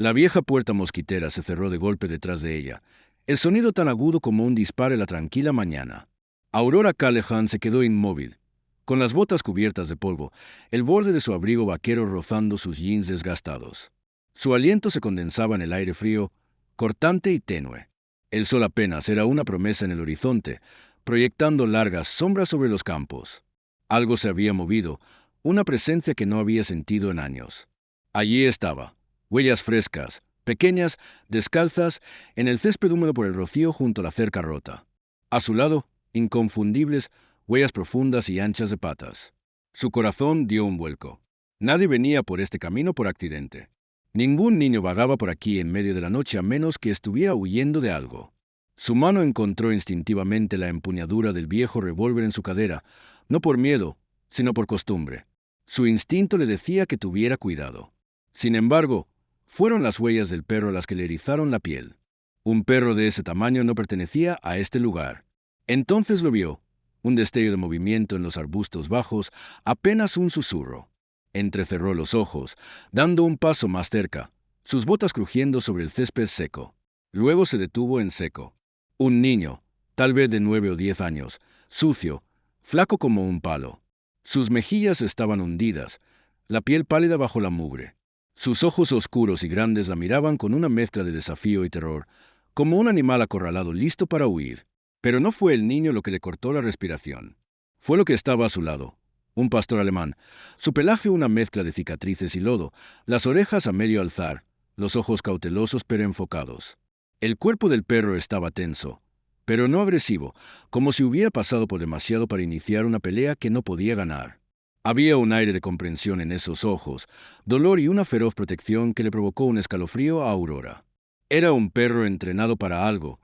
La vieja puerta mosquitera se cerró de golpe detrás de ella, el sonido tan agudo como un disparo en la tranquila mañana. Aurora Callahan se quedó inmóvil, con las botas cubiertas de polvo, el borde de su abrigo vaquero rozando sus jeans desgastados. Su aliento se condensaba en el aire frío, cortante y tenue. El sol apenas era una promesa en el horizonte, proyectando largas sombras sobre los campos. Algo se había movido, una presencia que no había sentido en años. Allí estaba, huellas frescas, pequeñas, descalzas, en el césped húmedo por el rocío junto a la cerca rota. A su lado, inconfundibles, huellas profundas y anchas de patas. Su corazón dio un vuelco. Nadie venía por este camino por accidente. Ningún niño vagaba por aquí en medio de la noche a menos que estuviera huyendo de algo. Su mano encontró instintivamente la empuñadura del viejo revólver en su cadera, no por miedo, sino por costumbre. Su instinto le decía que tuviera cuidado. Sin embargo, fueron las huellas del perro las que le erizaron la piel. Un perro de ese tamaño no pertenecía a este lugar. Entonces lo vio, un destello de movimiento en los arbustos bajos, apenas un susurro. Entrecerró los ojos, dando un paso más cerca, sus botas crujiendo sobre el césped seco. Luego se detuvo en seco. Un niño, tal vez de 9 o 10 años, sucio, flaco como un palo. Sus mejillas estaban hundidas, la piel pálida bajo la mugre. Sus ojos oscuros y grandes la miraban con una mezcla de desafío y terror, como un animal acorralado listo para huir. Pero no fue el niño lo que le cortó la respiración. Fue lo que estaba a su lado, un pastor alemán, su pelaje una mezcla de cicatrices y lodo, las orejas a medio alzar, los ojos cautelosos pero enfocados. El cuerpo del perro estaba tenso, pero no agresivo, como si hubiera pasado por demasiado para iniciar una pelea que no podía ganar. Había un aire de comprensión en esos ojos, dolor y una feroz protección que le provocó un escalofrío a Aurora. Era un perro entrenado para algo,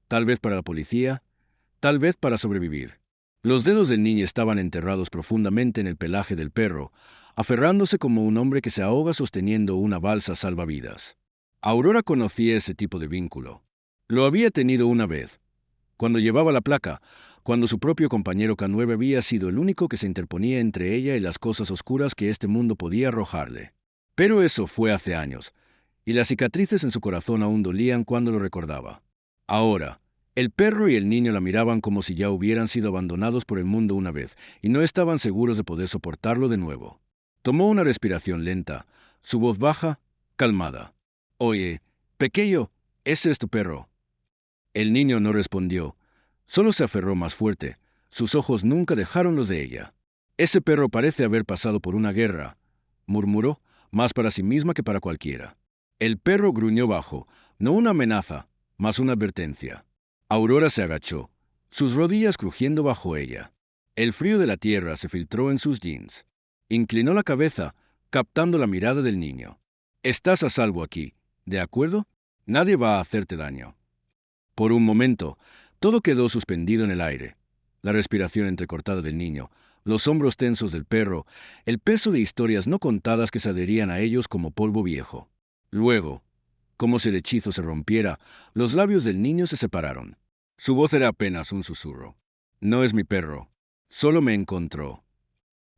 tal vez para la policía, tal vez para sobrevivir. Los dedos del niño estaban enterrados profundamente en el pelaje del perro, aferrándose como un hombre que se ahoga sosteniendo una balsa salvavidas. Aurora conocía ese tipo de vínculo. Lo había tenido una vez, cuando llevaba la placa, cuando su propio compañero K9 había sido el único que se interponía entre ella y las cosas oscuras que este mundo podía arrojarle. Pero eso fue hace años, y las cicatrices en su corazón aún dolían cuando lo recordaba. Ahora, el perro y el niño la miraban como si ya hubieran sido abandonados por el mundo una vez, y no estaban seguros de poder soportarlo de nuevo. Tomó una respiración lenta, su voz baja, calmada. «Oye, pequeño, ese es tu perro». El niño no respondió, solo se aferró más fuerte, sus ojos nunca dejaron los de ella. «Ese perro parece haber pasado por una guerra», murmuró, más para sí misma que para cualquiera. El perro gruñó bajo, no una amenaza, mas una advertencia. Aurora se agachó, sus rodillas crujiendo bajo ella. El frío de la tierra se filtró en sus jeans. Inclinó la cabeza, captando la mirada del niño. «Estás a salvo aquí, ¿de acuerdo? Nadie va a hacerte daño». Por un momento, todo quedó suspendido en el aire. La respiración entrecortada del niño, los hombros tensos del perro, el peso de historias no contadas que se adherían a ellos como polvo viejo. Luego, como si el hechizo se rompiera, los labios del niño se separaron. Su voz era apenas un susurro. «No es mi perro. Solo me encontró».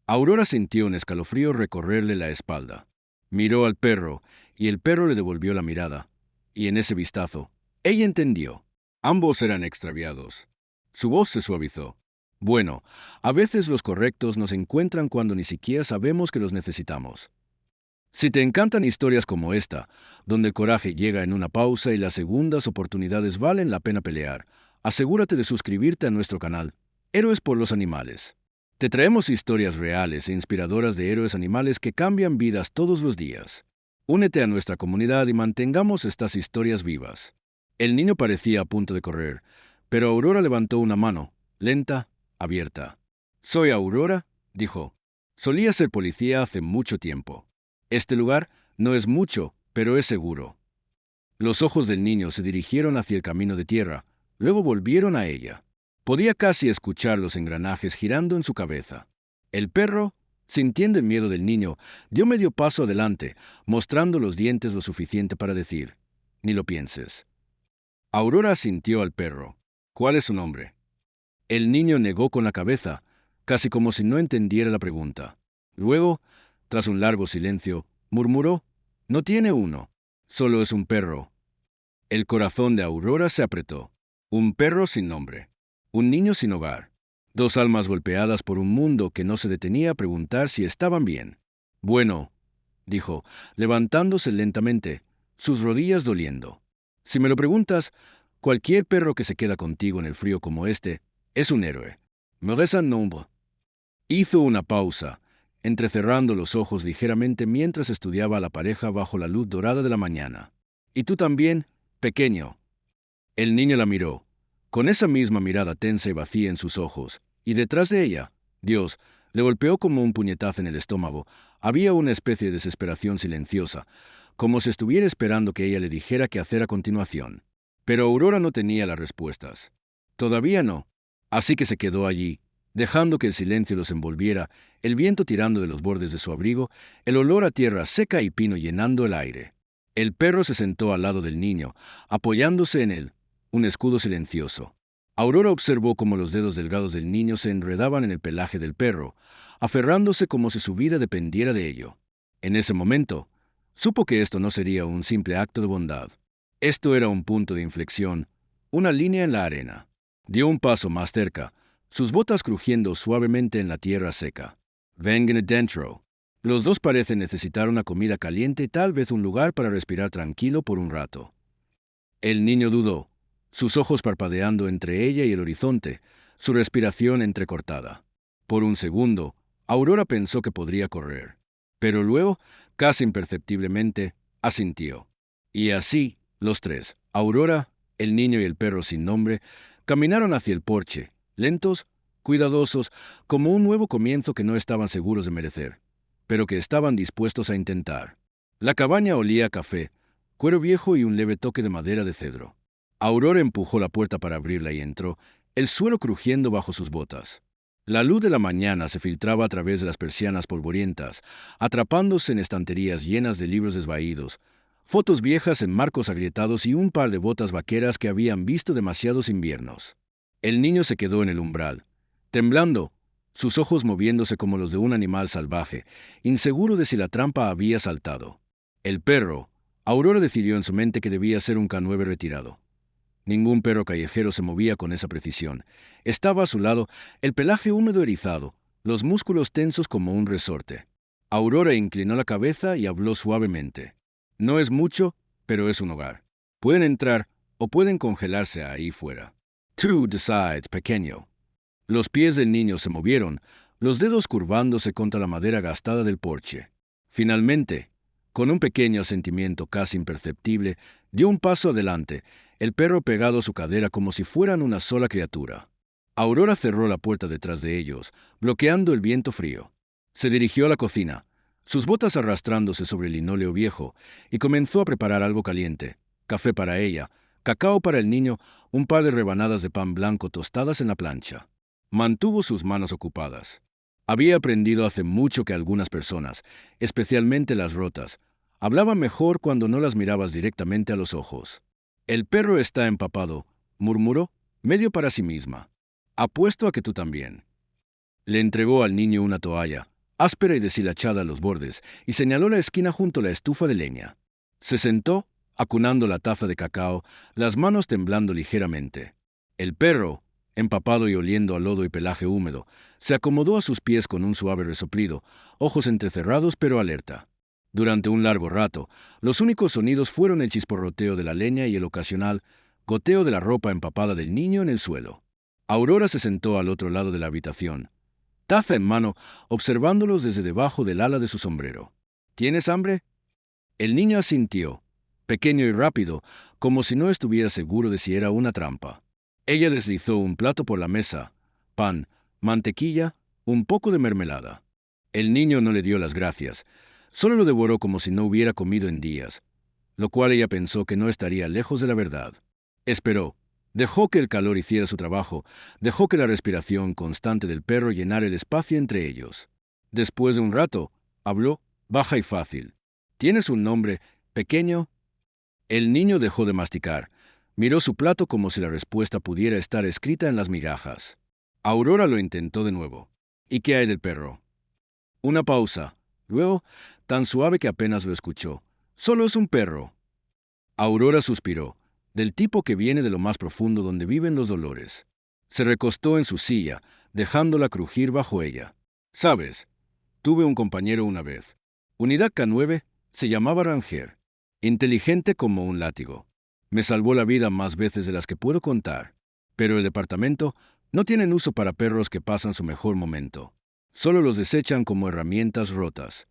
Aurora sintió un escalofrío recorrerle la espalda. Miró al perro, y el perro le devolvió la mirada. Y en ese vistazo, ella entendió. Ambos eran extraviados. Su voz se suavizó. «Bueno, a veces los correctos nos encuentran cuando ni siquiera sabemos que los necesitamos. Si te encantan historias como esta, donde el coraje llega en una pausa y las segundas oportunidades valen la pena pelear, asegúrate de suscribirte a nuestro canal, Héroes por los Animales. Te traemos historias reales e inspiradoras de héroes animales que cambian vidas todos los días. Únete a nuestra comunidad y mantengamos estas historias vivas». El niño parecía a punto de correr, pero Aurora levantó una mano, lenta, abierta. «Soy Aurora», dijo. «Solía ser policía hace mucho tiempo. Este lugar no es mucho, pero es seguro». Los ojos del niño se dirigieron hacia el camino de tierra, luego volvieron a ella. Podía casi escuchar los engranajes girando en su cabeza. El perro, sintiendo el miedo del niño, dio medio paso adelante, mostrando los dientes lo suficiente para decir: «Ni lo pienses». Aurora asintió al perro. «¿Cuál es su nombre?». El niño negó con la cabeza, casi como si no entendiera la pregunta. Luego, tras un largo silencio, murmuró: «No tiene uno. Solo es un perro. El corazón de Aurora se apretó. Un perro sin nombre. Un niño sin hogar. Dos almas golpeadas por un mundo que no se detenía a preguntar si estaban bien. Bueno, dijo, levantándose lentamente, sus rodillas doliendo. Si me lo preguntas, cualquier perro que se queda contigo en el frío como este es un héroe. Me resta nombre. Hizo una pausa, entrecerrando los ojos ligeramente mientras estudiaba a la pareja bajo la luz dorada de la mañana. ¿Y tú también, pequeño? El niño la miró, con esa misma mirada tensa y vacía en sus ojos, y detrás de ella, Dios, le golpeó como un puñetazo en el estómago. Había una especie de desesperación silenciosa, como si estuviera esperando que ella le dijera qué hacer a continuación. Pero Aurora no tenía las respuestas. Todavía no. Así que se quedó allí, dejando que el silencio los envolviera, el viento tirando de los bordes de su abrigo, el olor a tierra seca y pino llenando el aire. El perro se sentó al lado del niño, apoyándose en él, un escudo silencioso. Aurora observó cómo los dedos delgados del niño se enredaban en el pelaje del perro, aferrándose como si su vida dependiera de ello. En ese momento, supo que esto no sería un simple acto de bondad. Esto era un punto de inflexión, una línea en la arena. Dio un paso más cerca, sus botas crujiendo suavemente en la tierra seca. Vengan adentro. Los dos parecen necesitar una comida caliente y tal vez un lugar para respirar tranquilo por un rato. El niño dudó, sus ojos parpadeando entre ella y el horizonte, su respiración entrecortada. Por un segundo, Aurora pensó que podría correr, pero luego, casi imperceptiblemente, asintió. Y así, los tres, Aurora, el niño y el perro sin nombre, caminaron hacia el porche, lentos, cuidadosos, como un nuevo comienzo que no estaban seguros de merecer, pero que estaban dispuestos a intentar. La cabaña olía a café, cuero viejo y un leve toque de madera de cedro. Aurora empujó la puerta para abrirla y entró, el suelo crujiendo bajo sus botas. La luz de la mañana se filtraba a través de las persianas polvorientas, atrapándose en estanterías llenas de libros desvaídos, fotos viejas en marcos agrietados y un par de botas vaqueras que habían visto demasiados inviernos. El niño se quedó en el umbral, temblando, sus ojos moviéndose como los de un animal salvaje, inseguro de si la trampa había saltado. El perro, Aurora decidió en su mente que debía ser un K9 retirado. Ningún perro callejero se movía con esa precisión. Estaba a su lado, el pelaje húmedo erizado, los músculos tensos como un resorte. Aurora inclinó la cabeza y habló suavemente. No es mucho, pero es un hogar. Pueden entrar o pueden congelarse ahí fuera. Tú decides, pequeño. Los pies del niño se movieron, los dedos curvándose contra la madera gastada del porche. Finalmente, con un pequeño asentimiento casi imperceptible, dio un paso adelante, el perro pegado a su cadera como si fueran una sola criatura. Aurora cerró la puerta detrás de ellos, bloqueando el viento frío. Se dirigió a la cocina, sus botas arrastrándose sobre el linóleo viejo, y comenzó a preparar algo caliente, café para ella, cacao para el niño, un par de rebanadas de pan blanco tostadas en la plancha. Mantuvo sus manos ocupadas. Había aprendido hace mucho que algunas personas, especialmente las rotas, hablaban mejor cuando no las mirabas directamente a los ojos. El perro está empapado, murmuró, medio para sí misma. Apuesto a que tú también. Le entregó al niño una toalla, áspera y deshilachada a los bordes, y señaló la esquina junto a la estufa de leña. Se sentó, acunando la taza de cacao, las manos temblando ligeramente. El perro, empapado y oliendo a lodo y pelaje húmedo, se acomodó a sus pies con un suave resoplido, ojos entrecerrados pero alerta. Durante un largo rato, los únicos sonidos fueron el chisporroteo de la leña y el ocasional goteo de la ropa empapada del niño en el suelo. Aurora se sentó al otro lado de la habitación, taza en mano, observándolos desde debajo del ala de su sombrero. ¿Tienes hambre? El niño asintió, pequeño y rápido, como si no estuviera seguro de si era una trampa. Ella deslizó un plato por la mesa, pan, mantequilla, un poco de mermelada. El niño no le dio las gracias, solo lo devoró como si no hubiera comido en días, lo cual ella pensó que no estaría lejos de la verdad. Esperó, dejó que el calor hiciera su trabajo, dejó que la respiración constante del perro llenara el espacio entre ellos. Después de un rato, habló, baja y fácil. ¿Tienes un nombre, pequeño? El niño dejó de masticar. Miró su plato como si la respuesta pudiera estar escrita en las migajas. Aurora lo intentó de nuevo. ¿Y qué hay del perro? Una pausa. Luego, tan suave que apenas lo escuchó. Solo es un perro. Aurora suspiró, del tipo que viene de lo más profundo donde viven los dolores. Se recostó en su silla, dejándola crujir bajo ella. ¿Sabes? Tuve un compañero una vez. Unidad K9, se llamaba Ranger. Inteligente como un látigo. Me salvó la vida más veces de las que puedo contar. Pero el departamento no tienen uso para perros que pasan su mejor momento. Solo los desechan como herramientas rotas.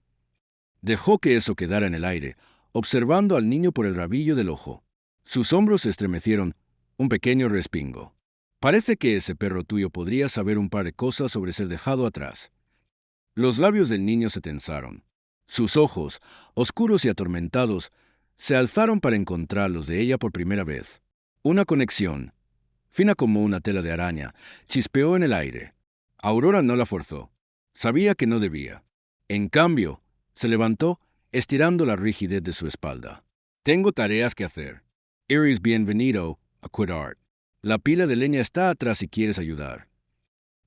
Dejó que eso quedara en el aire, observando al niño por el rabillo del ojo. Sus hombros se estremecieron, un pequeño respingo. Parece que ese perro tuyo podría saber un par de cosas sobre ser dejado atrás. Los labios del niño se tensaron. Sus ojos, oscuros y atormentados, se alzaron para encontrar los de ella por primera vez. Una conexión, fina como una tela de araña, chispeó en el aire. Aurora no la forzó. Sabía que no debía. En cambio, se levantó, estirando la rigidez de su espalda. Tengo tareas que hacer. Eres bienvenido a Quidart. La pila de leña está atrás si quieres ayudar.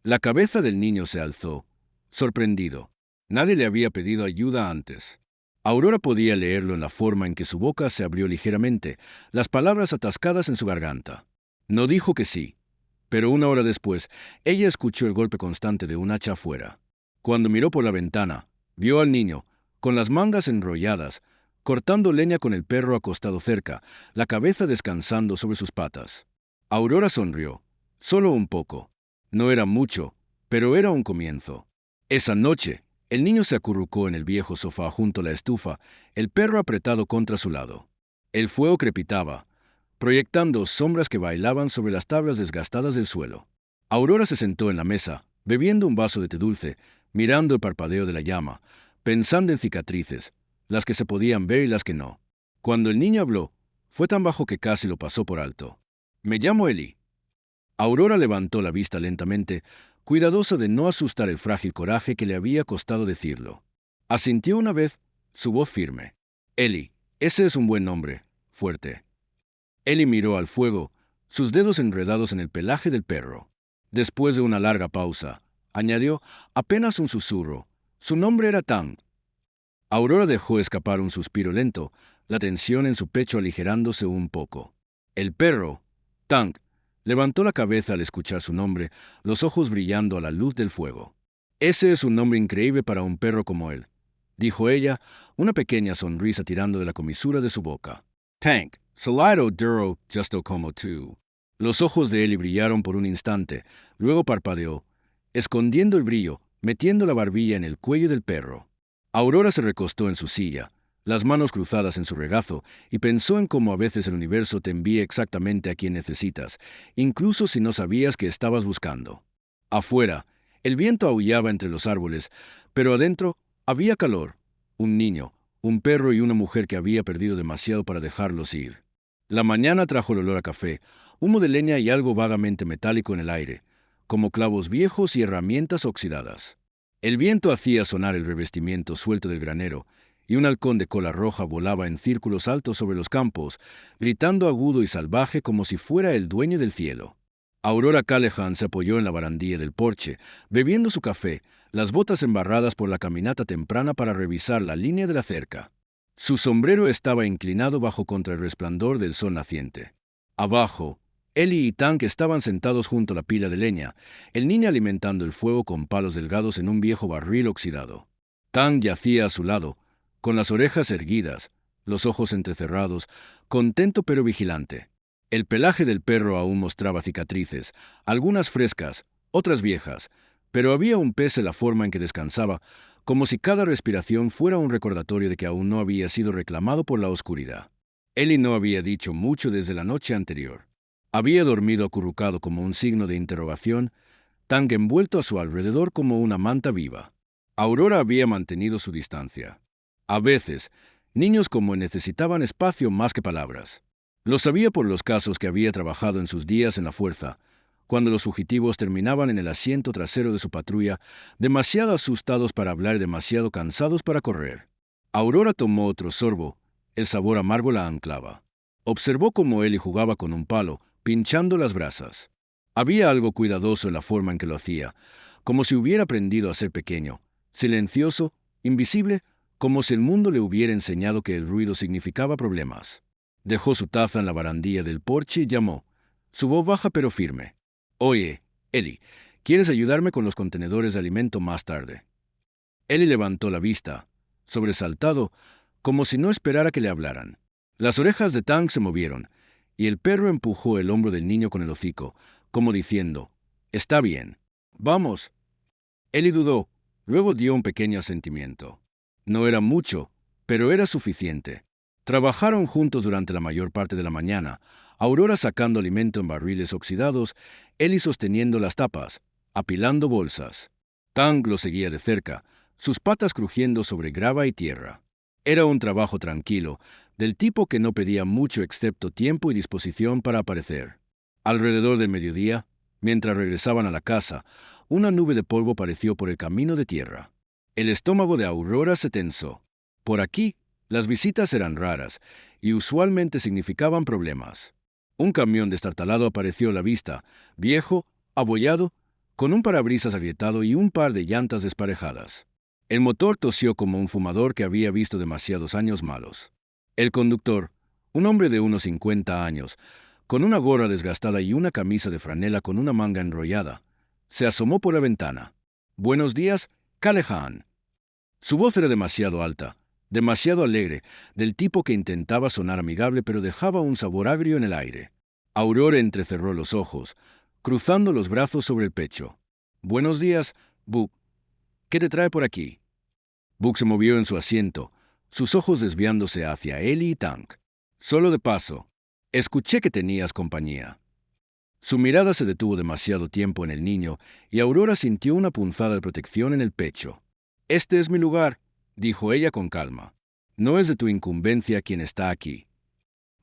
La cabeza del niño se alzó, sorprendido. Nadie le había pedido ayuda antes. Aurora podía leerlo en la forma en que su boca se abrió ligeramente, las palabras atascadas en su garganta. No dijo que sí, pero una hora después, ella escuchó el golpe constante de un hacha afuera. Cuando miró por la ventana, vio al niño, con las mangas enrolladas, cortando leña con el perro acostado cerca, la cabeza descansando sobre sus patas. Aurora sonrió, solo un poco. No era mucho, pero era un comienzo. Esa noche, el niño se acurrucó en el viejo sofá junto a la estufa, el perro apretado contra su lado. El fuego crepitaba, proyectando sombras que bailaban sobre las tablas desgastadas del suelo. Aurora se sentó en la mesa, bebiendo un vaso de té dulce, mirando el parpadeo de la llama, pensando en cicatrices, las que se podían ver y las que no. Cuando el niño habló, fue tan bajo que casi lo pasó por alto. Me llamo Eli. Aurora levantó la vista lentamente, cuidadosa de no asustar el frágil coraje que le había costado decirlo. Asintió una vez, su voz firme. Eli, ese es un buen nombre, fuerte. Eli miró al fuego, sus dedos enredados en el pelaje del perro. Después de una larga pausa, añadió, apenas un susurro, su nombre era Tang. Aurora dejó escapar un suspiro lento, la tensión en su pecho aligerándose un poco. El perro, Tang, levantó la cabeza al escuchar su nombre, los ojos brillando a la luz del fuego. Ese es un nombre increíble para un perro como él, dijo ella, una pequeña sonrisa tirando de la comisura de su boca. Tank, Salado Duro Justo como tú. Los ojos de Eli brillaron por un instante, luego parpadeó, escondiendo el brillo, metiendo la barbilla en el cuello del perro. Aurora se recostó en su silla, las manos cruzadas en su regazo, y pensó en cómo a veces el universo te envía exactamente a quien necesitas, incluso si no sabías que estabas buscando. Afuera, el viento aullaba entre los árboles, pero adentro había calor, un niño, un perro y una mujer que había perdido demasiado para dejarlos ir. La mañana trajo el olor a café, humo de leña y algo vagamente metálico en el aire, como clavos viejos y herramientas oxidadas. El viento hacía sonar el revestimiento suelto del granero, y un halcón de cola roja volaba en círculos altos sobre los campos, gritando agudo y salvaje como si fuera el dueño del cielo. Aurora Callahan se apoyó en la barandilla del porche, bebiendo su café, las botas embarradas por la caminata temprana para revisar la línea de la cerca. Su sombrero estaba inclinado bajo contra el resplandor del sol naciente. Abajo, Eli y Tank estaban sentados junto a la pila de leña, el niño alimentando el fuego con palos delgados en un viejo barril oxidado. Tank yacía a su lado, con las orejas erguidas, los ojos entrecerrados, contento pero vigilante. El pelaje del perro aún mostraba cicatrices, algunas frescas, otras viejas, pero había un pez en la forma en que descansaba, como si cada respiración fuera un recordatorio de que aún no había sido reclamado por la oscuridad. Eli no había dicho mucho desde la noche anterior. Había dormido acurrucado como un signo de interrogación, tan envuelto a su alrededor como una manta viva. Aurora había mantenido su distancia. A veces, niños como él necesitaban espacio más que palabras. Lo sabía por los casos que había trabajado en sus días en la fuerza, cuando los fugitivos terminaban en el asiento trasero de su patrulla, demasiado asustados para hablar y demasiado cansados para correr. Aurora tomó otro sorbo, el sabor amargo la anclaba. Observó cómo Eli jugaba con un palo, pinchando las brasas. Había algo cuidadoso en la forma en que lo hacía, como si hubiera aprendido a ser pequeño, silencioso, invisible, como si el mundo le hubiera enseñado que el ruido significaba problemas. Dejó su taza en la barandilla del porche y llamó. Su voz baja pero firme. Oye, Ellie, ¿quieres ayudarme con los contenedores de alimento más tarde? Ellie levantó la vista, sobresaltado, como si no esperara que le hablaran. Las orejas de Tang se movieron, y el perro empujó el hombro del niño con el hocico, como diciendo, «Está bien. Vamos». Ellie dudó, luego dio un pequeño asentimiento. No era mucho, pero era suficiente. Trabajaron juntos durante la mayor parte de la mañana, Aurora sacando alimento en barriles oxidados, Ellie sosteniendo las tapas, apilando bolsas. Tang lo seguía de cerca, sus patas crujiendo sobre grava y tierra. Era un trabajo tranquilo, del tipo que no pedía mucho excepto tiempo y disposición para aparecer. Alrededor del mediodía, mientras regresaban a la casa, una nube de polvo apareció por el camino de tierra. El estómago de Aurora se tensó. Por aquí, las visitas eran raras y usualmente significaban problemas. Un camión destartalado apareció a la vista, viejo, abollado, con un parabrisas agrietado y un par de llantas desparejadas. El motor tosió como un fumador que había visto demasiados años malos. El conductor, un hombre de unos 50 años, con una gorra desgastada y una camisa de franela con una manga enrollada, se asomó por la ventana. «Buenos días, Callahan». Su voz era demasiado alta, demasiado alegre, del tipo que intentaba sonar amigable pero dejaba un sabor agrio en el aire. Aurora entrecerró los ojos, cruzando los brazos sobre el pecho. «Buenos días, Buck. ¿Qué te trae por aquí?» Buck se movió en su asiento, sus ojos desviándose hacia Ellie y Tang. «Solo de paso. Escuché que tenías compañía». Su mirada se detuvo demasiado tiempo en el niño y Aurora sintió una punzada de protección en el pecho. «Este es mi lugar», dijo ella con calma. «No es de tu incumbencia quien está aquí».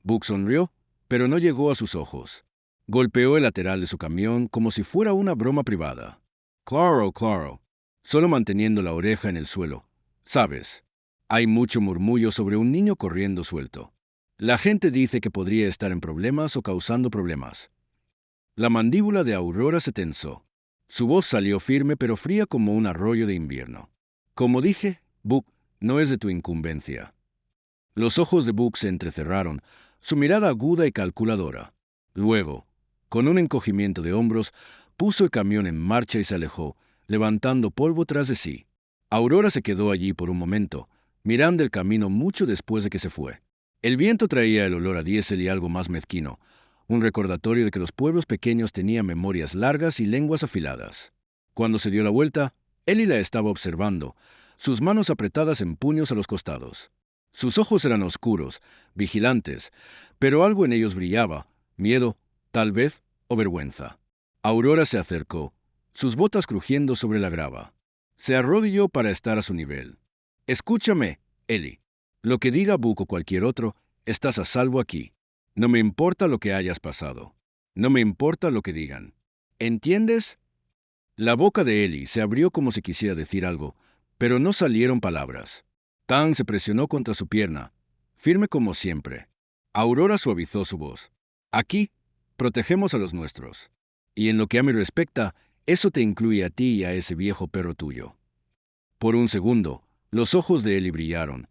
Buck sonrió, pero no llegó a sus ojos. Golpeó el lateral de su camión como si fuera una broma privada. «Claro, claro», solo manteniendo la oreja en el suelo. «Sabes, hay mucho murmullo sobre un niño corriendo suelto. La gente dice que podría estar en problemas o causando problemas». La mandíbula de Aurora se tensó. Su voz salió firme pero fría como un arroyo de invierno. «Como dije, Buck, no es de tu incumbencia». Los ojos de Buck se entrecerraron, su mirada aguda y calculadora. Luego, con un encogimiento de hombros, puso el camión en marcha y se alejó, levantando polvo tras de sí. Aurora se quedó allí por un momento, mirando el camino mucho después de que se fue. El viento traía el olor a diésel y algo más mezquino, un recordatorio de que los pueblos pequeños tenían memorias largas y lenguas afiladas. Cuando se dio la vuelta, Ellie la estaba observando, sus manos apretadas en puños a los costados. Sus ojos eran oscuros, vigilantes, pero algo en ellos brillaba, miedo, tal vez, o vergüenza. Aurora se acercó, sus botas crujiendo sobre la grava. Se arrodilló para estar a su nivel. «Escúchame, Ellie. Lo que diga Buck o cualquier otro, estás a salvo aquí. No me importa lo que hayas pasado. No me importa lo que digan. ¿Entiendes?» La boca de Ellie se abrió como si quisiera decir algo, pero no salieron palabras. Tang se presionó contra su pierna, firme como siempre. Aurora suavizó su voz. «Aquí, protegemos a los nuestros. Y en lo que a mí respecta, eso te incluye a ti y a ese viejo perro tuyo». Por un segundo, los ojos de Ellie brillaron,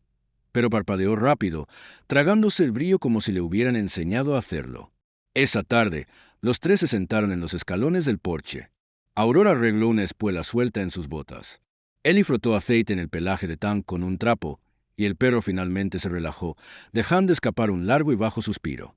pero parpadeó rápido, tragándose el brillo como si le hubieran enseñado a hacerlo. Esa tarde, los tres se sentaron en los escalones del porche. Aurora arregló una espuela suelta en sus botas. Ellie frotó aceite en el pelaje de Tang con un trapo, y el perro finalmente se relajó, dejando escapar un largo y bajo suspiro.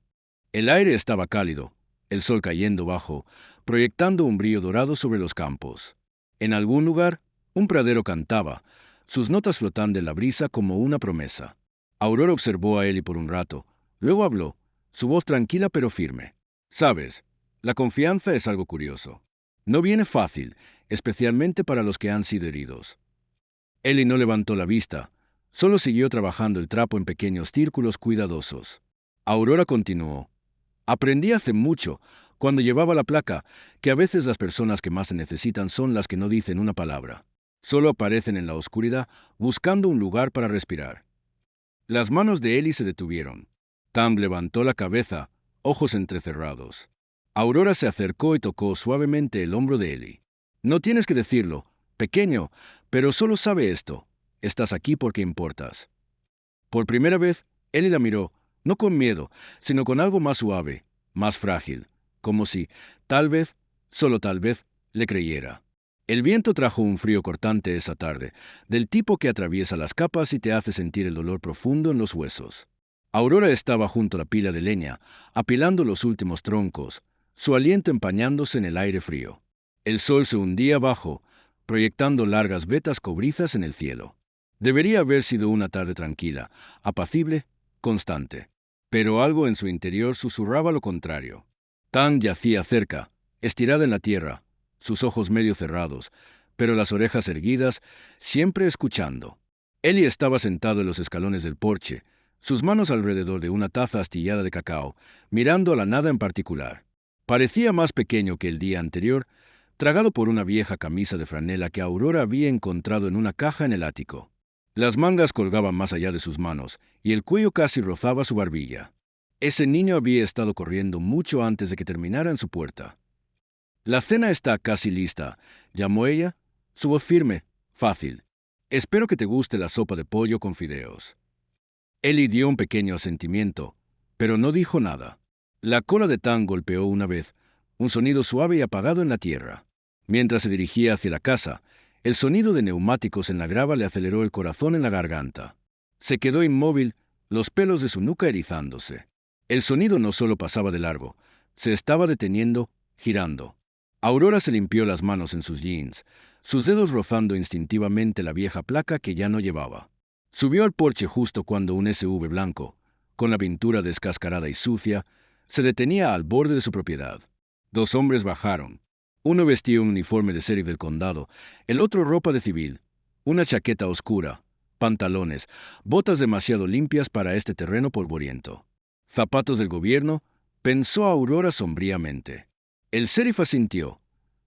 El aire estaba cálido, el sol cayendo bajo, proyectando un brillo dorado sobre los campos. En algún lugar, un pradero cantaba, sus notas flotando en la brisa como una promesa. Aurora observó a Ellie por un rato, luego habló, su voz tranquila pero firme. «Sabes, la confianza es algo curioso. No viene fácil, especialmente para los que han sido heridos». Ellie no levantó la vista, solo siguió trabajando el trapo en pequeños círculos cuidadosos. Aurora continuó. «Aprendí hace mucho, cuando llevaba la placa, que a veces las personas que más se necesitan son las que no dicen una palabra. Solo aparecen en la oscuridad, buscando un lugar para respirar». Las manos de Ellie se detuvieron. Tang levantó la cabeza, ojos entrecerrados. Aurora se acercó y tocó suavemente el hombro de Ellie. «No tienes que decirlo, pequeño, pero solo sabe esto. Estás aquí porque importas». Por primera vez, Ellie la miró, No con miedo, sino con algo más suave, más frágil, como si, tal vez, solo tal vez, le creyera. El viento trajo un frío cortante esa tarde, del tipo que atraviesa las capas y te hace sentir el dolor profundo en los huesos. Aurora estaba junto a la pila de leña, apilando los últimos troncos, su aliento empañándose en el aire frío. El sol se hundía abajo, proyectando largas vetas cobrizas en el cielo. Debería haber sido una tarde tranquila, apacible, constante. Pero algo en su interior susurraba lo contrario. Tang yacía cerca, estirada en la tierra, sus ojos medio cerrados, pero las orejas erguidas, siempre escuchando. Eli estaba sentado en los escalones del porche, sus manos alrededor de una taza astillada de cacao, mirando a la nada en particular. Parecía más pequeño que el día anterior, tragado por una vieja camisa de franela que Aurora había encontrado en una caja en el ático. Las mangas colgaban más allá de sus manos, y el cuello casi rozaba su barbilla. Ese niño había estado corriendo mucho antes de que terminara en su puerta. «La cena está casi lista», llamó ella, su voz firme, fácil. «Espero que te guste la sopa de pollo con fideos». Eli dio un pequeño asentimiento, pero no dijo nada. La cola de Tang golpeó una vez, un sonido suave y apagado en la tierra. Mientras se dirigía hacia la casa, el sonido de neumáticos en la grava le aceleró el corazón en la garganta. Se quedó inmóvil, los pelos de su nuca erizándose. El sonido no solo pasaba de largo, se estaba deteniendo, girando. Aurora se limpió las manos en sus jeans, sus dedos rozando instintivamente la vieja placa que ya no llevaba. Subió al porche justo cuando un SUV blanco, con la pintura descascarada y sucia, se detenía al borde de su propiedad. Dos hombres bajaron. Uno vestía un uniforme de sheriff del condado, el otro ropa de civil, una chaqueta oscura, pantalones, botas demasiado limpias para este terreno polvoriento. Zapatos del gobierno, pensó Aurora sombríamente. El sheriff asintió,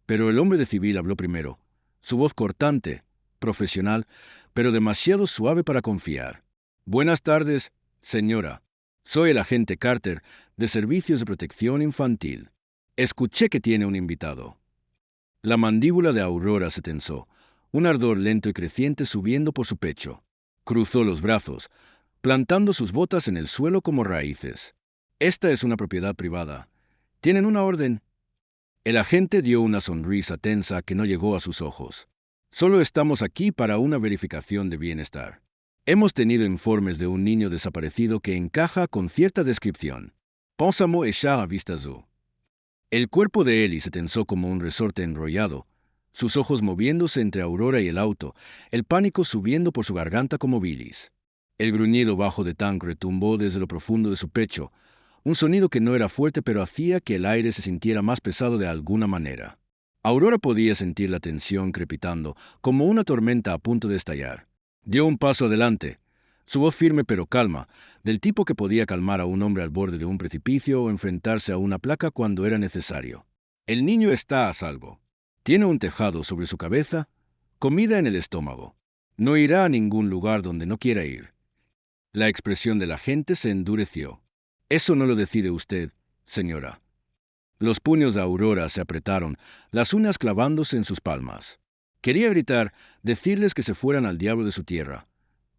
pero el hombre de civil habló primero, su voz cortante, profesional, pero demasiado suave para confiar. «Buenas tardes, señora. Soy el agente Carter, de Servicios de Protección Infantil. Escuché que tiene un invitado». La mandíbula de Aurora se tensó, un ardor lento y creciente subiendo por su pecho. Cruzó los brazos, plantando sus botas en el suelo como raíces. «Esta es una propiedad privada. ¿Tienen una orden?» El agente dio una sonrisa tensa que no llegó a sus ojos. «Solo estamos aquí para una verificación de bienestar. Hemos tenido informes de un niño desaparecido que encaja con cierta descripción. Pensamos echar a vistazo». El cuerpo de Eli se tensó como un resorte enrollado, sus ojos moviéndose entre Aurora y el auto, el pánico subiendo por su garganta como bilis. El gruñido bajo de Tang retumbó desde lo profundo de su pecho, un sonido que no era fuerte pero hacía que el aire se sintiera más pesado de alguna manera. Aurora podía sentir la tensión crepitando, como una tormenta a punto de estallar. Dio un paso adelante, su voz firme pero calma, del tipo que podía calmar a un hombre al borde de un precipicio o enfrentarse a una placa cuando era necesario. «El niño está a salvo. Tiene un tejado sobre su cabeza, comida en el estómago. No irá a ningún lugar donde no quiera ir». La expresión de la gente se endureció. «Eso no lo decide usted, señora». Los puños de Aurora se apretaron, las uñas clavándose en sus palmas. Quería gritar, decirles que se fueran al diablo de su tierra,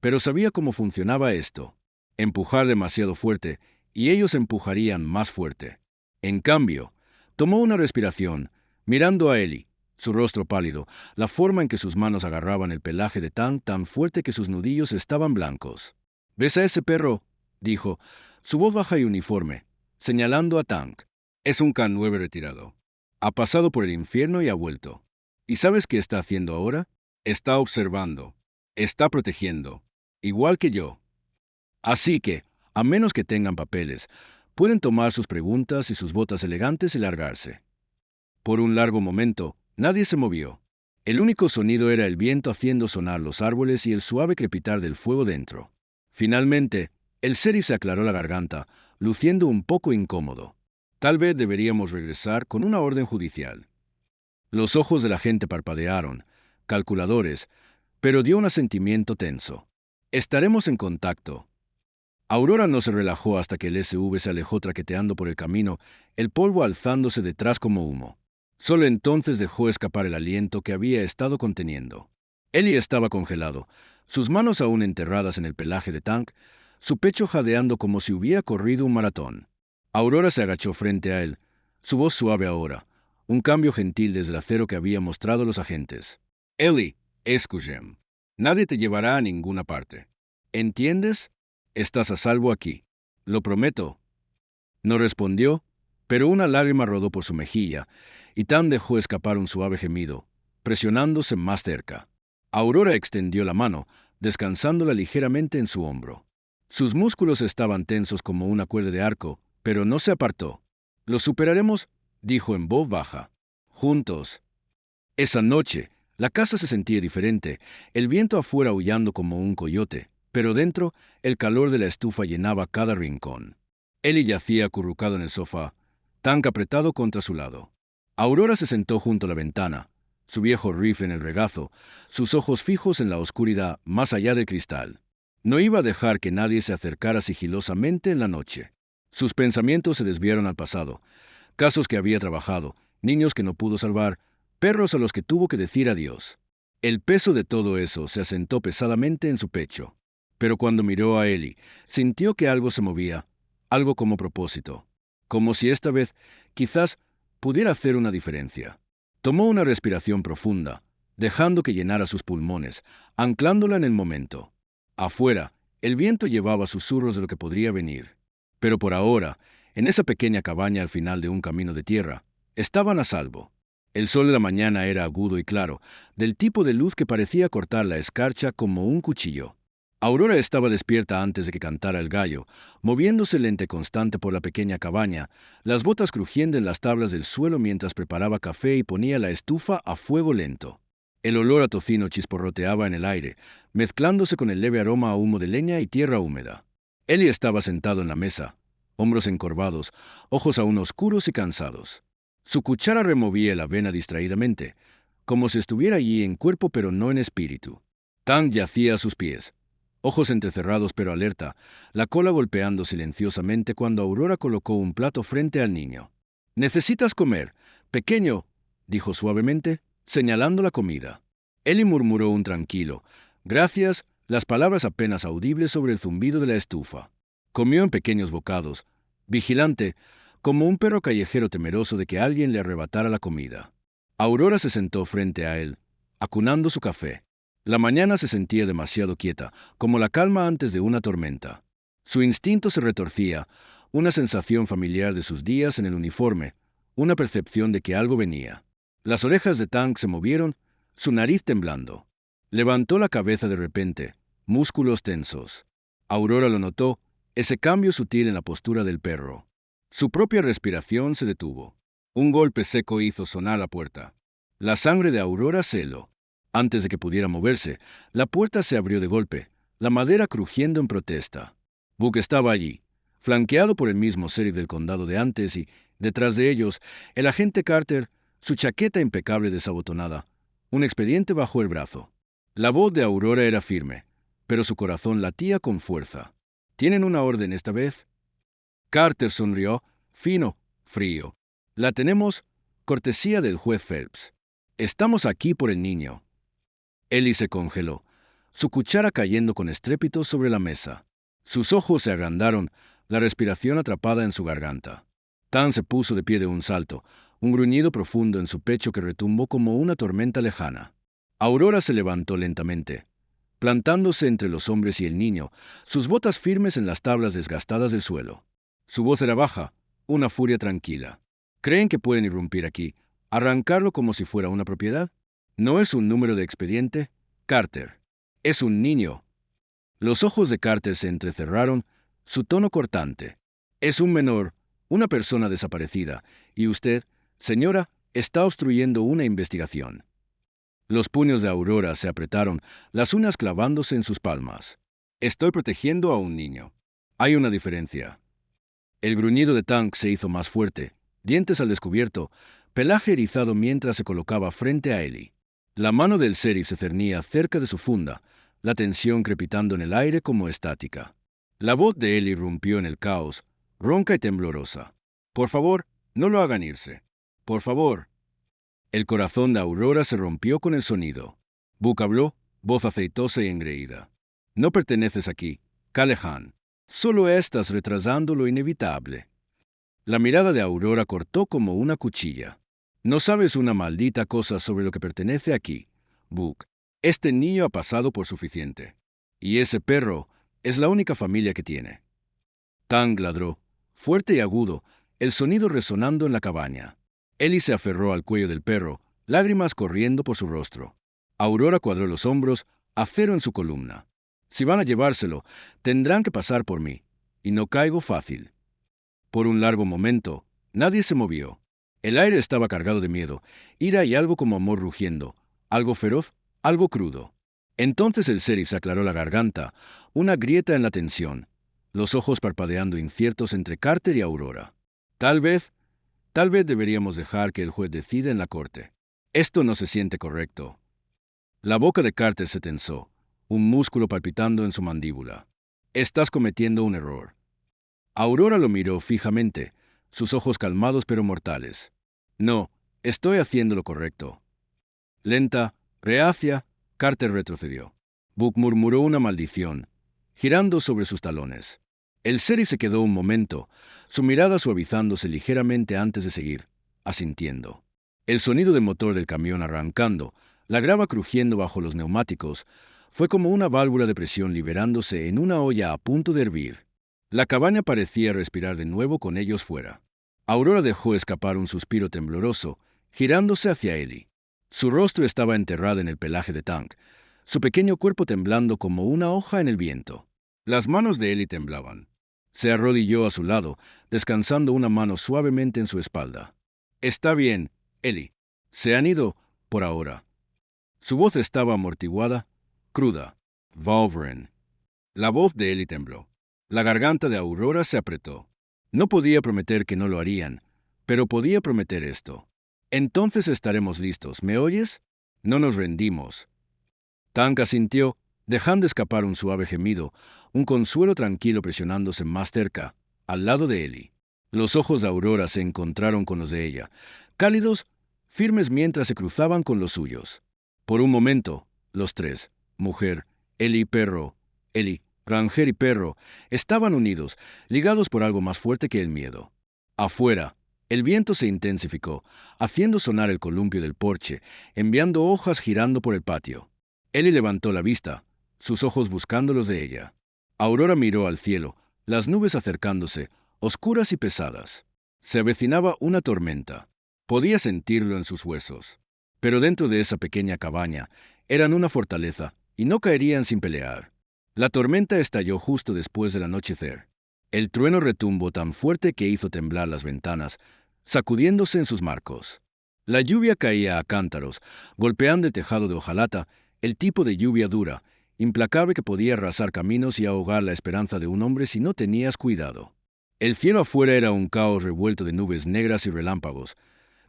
pero sabía cómo funcionaba esto. Empujar demasiado fuerte, y ellos empujarían más fuerte. En cambio, tomó una respiración, mirando a Eli, su rostro pálido, la forma en que sus manos agarraban el pelaje de Tang tan fuerte que sus nudillos estaban blancos. «¿Ves a ese perro?», dijo, su voz baja y uniforme, señalando a Tang. «Es un K9 retirado. Ha pasado por el infierno y ha vuelto. ¿Y sabes qué está haciendo ahora? Está observando. Está protegiendo. Igual que yo. Así que, a menos que tengan papeles, pueden tomar sus preguntas y sus botas elegantes y largarse». Por un largo momento, nadie se movió. El único sonido era el viento haciendo sonar los árboles y el suave crepitar del fuego dentro. Finalmente, el sheriff se aclaró la garganta, luciendo un poco incómodo. «Tal vez deberíamos regresar con una orden judicial». Los ojos de la gente parpadearon, calculadores, pero dio un asentimiento tenso. «Estaremos en contacto». Aurora no se relajó hasta que el SUV se alejó traqueteando por el camino, el polvo alzándose detrás como humo. Solo entonces dejó escapar el aliento que había estado conteniendo. Eli estaba congelado, sus manos aún enterradas en el pelaje de Tang, su pecho jadeando como si hubiera corrido un maratón. Aurora se agachó frente a él, su voz suave ahora, un cambio gentil desde el acero que había mostrado los agentes. Ellie, escúchame. Nadie te llevará a ninguna parte. ¿Entiendes? Estás a salvo aquí. Lo prometo. No respondió, pero una lágrima rodó por su mejilla, y Tan dejó escapar un suave gemido, presionándose más cerca. Aurora extendió la mano, descansándola ligeramente en su hombro. Sus músculos estaban tensos como una cuerda de arco, pero no se apartó. «Lo superaremos», dijo en voz baja. «Juntos». Esa noche, la casa se sentía diferente, el viento afuera aullando como un coyote, pero dentro, el calor de la estufa llenaba cada rincón. Ellie yacía acurrucado en el sofá, Tank apretado contra su lado. Aurora se sentó junto a la ventana, su viejo rifle en el regazo, sus ojos fijos en la oscuridad más allá del cristal. No iba a dejar que nadie se acercara sigilosamente en la noche. Sus pensamientos se desviaron al pasado, casos que había trabajado, niños que no pudo salvar, perros a los que tuvo que decir adiós. El peso de todo eso se asentó pesadamente en su pecho. Pero cuando miró a Ellie, sintió que algo se movía, algo como propósito, como si esta vez, quizás, pudiera hacer una diferencia. Tomó una respiración profunda, dejando que llenara sus pulmones, anclándola en el momento. Afuera, el viento llevaba susurros de lo que podría venir. Pero por ahora, en esa pequeña cabaña al final de un camino de tierra, estaban a salvo. El sol de la mañana era agudo y claro, del tipo de luz que parecía cortar la escarcha como un cuchillo. Aurora estaba despierta antes de que cantara el gallo, moviéndose lente constante por la pequeña cabaña, las botas crujiendo en las tablas del suelo mientras preparaba café y ponía la estufa a fuego lento. El olor a tocino chisporroteaba en el aire, mezclándose con el leve aroma a humo de leña y tierra húmeda. Ellie estaba sentado en la mesa, hombros encorvados, ojos aún oscuros y cansados. Su cuchara removía la avena distraídamente, como si estuviera allí en cuerpo pero no en espíritu. Tang yacía a sus pies, ojos entrecerrados pero alerta, la cola golpeando silenciosamente cuando Aurora colocó un plato frente al niño. «Necesitas comer, pequeño», dijo suavemente, señalando la comida. Ellie murmuró un tranquilo «Gracias», las palabras apenas audibles sobre el zumbido de la estufa. Comió en pequeños bocados, vigilante, como un perro callejero temeroso de que alguien le arrebatara la comida. Aurora se sentó frente a él, acunando su café. La mañana se sentía demasiado quieta, como la calma antes de una tormenta. Su instinto se retorcía, una sensación familiar de sus días en el uniforme, una percepción de que algo venía. Las orejas de Tank se movieron, su nariz temblando. Levantó la cabeza de repente, músculos tensos. Aurora lo notó, ese cambio sutil en la postura del perro. Su propia respiración se detuvo. Un golpe seco hizo sonar la puerta. La sangre de Aurora se heló. Antes de que pudiera moverse, la puerta se abrió de golpe, la madera crujiendo en protesta. Buck estaba allí, flanqueado por el mismo sheriff del condado de antes y, detrás de ellos, el agente Carter, su chaqueta impecable desabotonada, un expediente bajo el brazo. La voz de Aurora era firme, pero su corazón latía con fuerza. ¿Tienen una orden esta vez? Carter sonrió, fino, frío. La tenemos, cortesía del juez Phelps. Estamos aquí por el niño. Ellie se congeló, su cuchara cayendo con estrépito sobre la mesa. Sus ojos se agrandaron, la respiración atrapada en su garganta. Tan se puso de pie de un salto, un gruñido profundo en su pecho que retumbó como una tormenta lejana. Aurora se levantó lentamente, plantándose entre los hombres y el niño, sus botas firmes en las tablas desgastadas del suelo. Su voz era baja, una furia tranquila. ¿Creen que pueden irrumpir aquí, arrancarlo como si fuera una propiedad? No es un número de expediente, Carter. Es un niño. Los ojos de Carter se entrecerraron, su tono cortante. Es un menor, una persona desaparecida, y usted, señora, está obstruyendo una investigación. Los puños de Aurora se apretaron, las uñas clavándose en sus palmas. Estoy protegiendo a un niño. Hay una diferencia. El gruñido de Tank se hizo más fuerte, dientes al descubierto, pelaje erizado mientras se colocaba frente a Ellie. La mano del sheriff se cernía cerca de su funda, la tensión crepitando en el aire como estática. La voz de Ellie irrumpió en el caos, ronca y temblorosa. Por favor, no lo hagan irse. Por favor. El corazón de Aurora se rompió con el sonido. Buck habló, voz aceitosa y engreída. No perteneces aquí, Callahan. Solo estás retrasando lo inevitable. La mirada de Aurora cortó como una cuchilla. No sabes una maldita cosa sobre lo que pertenece aquí, Book. Este niño ha pasado por suficiente. Y ese perro es la única familia que tiene. Tang ladró, fuerte y agudo, el sonido resonando en la cabaña. Ellie se aferró al cuello del perro, lágrimas corriendo por su rostro. Aurora cuadró los hombros, acero en su columna. Si van a llevárselo, tendrán que pasar por mí, y no caigo fácil. Por un largo momento, nadie se movió. El aire estaba cargado de miedo, ira y algo como amor rugiendo, algo feroz, algo crudo. Entonces el Sheriff aclaró la garganta, una grieta en la tensión, los ojos parpadeando inciertos entre Carter y Aurora. Tal vez deberíamos dejar que el juez decida en la corte. Esto no se siente correcto. La boca de Carter se tensó, un músculo palpitando en su mandíbula. Estás cometiendo un error. Aurora lo miró fijamente, sus ojos calmados pero mortales. No, estoy haciendo lo correcto. Lenta, reacia, Carter retrocedió. Book murmuró una maldición, girando sobre sus talones. El sheriff se quedó un momento, su mirada suavizándose ligeramente antes de seguir, asintiendo. El sonido del motor del camión arrancando, la grava crujiendo bajo los neumáticos, fue como una válvula de presión liberándose en una olla a punto de hervir. La cabaña parecía respirar de nuevo con ellos fuera. Aurora dejó escapar un suspiro tembloroso, girándose hacia Ellie. Su rostro estaba enterrado en el pelaje de Tang, su pequeño cuerpo temblando como una hoja en el viento. Las manos de Ellie temblaban. Se arrodilló a su lado, descansando una mano suavemente en su espalda. Está bien, Ellie. Se han ido, por ahora. Su voz estaba amortiguada, cruda. Wolverine. La voz de Ellie tembló. La garganta de Aurora se apretó. No podía prometer que no lo harían, pero podía prometer esto. Entonces estaremos listos, ¿me oyes? No nos rendimos. Tang asintió, dejando escapar un suave gemido, un consuelo tranquilo presionándose más cerca, al lado de Ellie. Los ojos de Aurora se encontraron con los de ella, cálidos, firmes mientras se cruzaban con los suyos. Por un momento, los tres, mujer, Ellie y perro, Ellie, Ranger y perro, estaban unidos, ligados por algo más fuerte que el miedo. Afuera, el viento se intensificó, haciendo sonar el columpio del porche, enviando hojas girando por el patio. Ellie levantó la vista, sus ojos buscando los de ella. Aurora miró al cielo, las nubes acercándose, oscuras y pesadas. Se avecinaba una tormenta. Podía sentirlo en sus huesos. Pero dentro de esa pequeña cabaña, eran una fortaleza, y no caerían sin pelear. La tormenta estalló justo después del anochecer. El trueno retumbó tan fuerte que hizo temblar las ventanas, sacudiéndose en sus marcos. La lluvia caía a cántaros, golpeando el tejado de hojalata, el tipo de lluvia dura, implacable que podía arrasar caminos y ahogar la esperanza de un hombre si no tenías cuidado. El cielo afuera era un caos revuelto de nubes negras y relámpagos,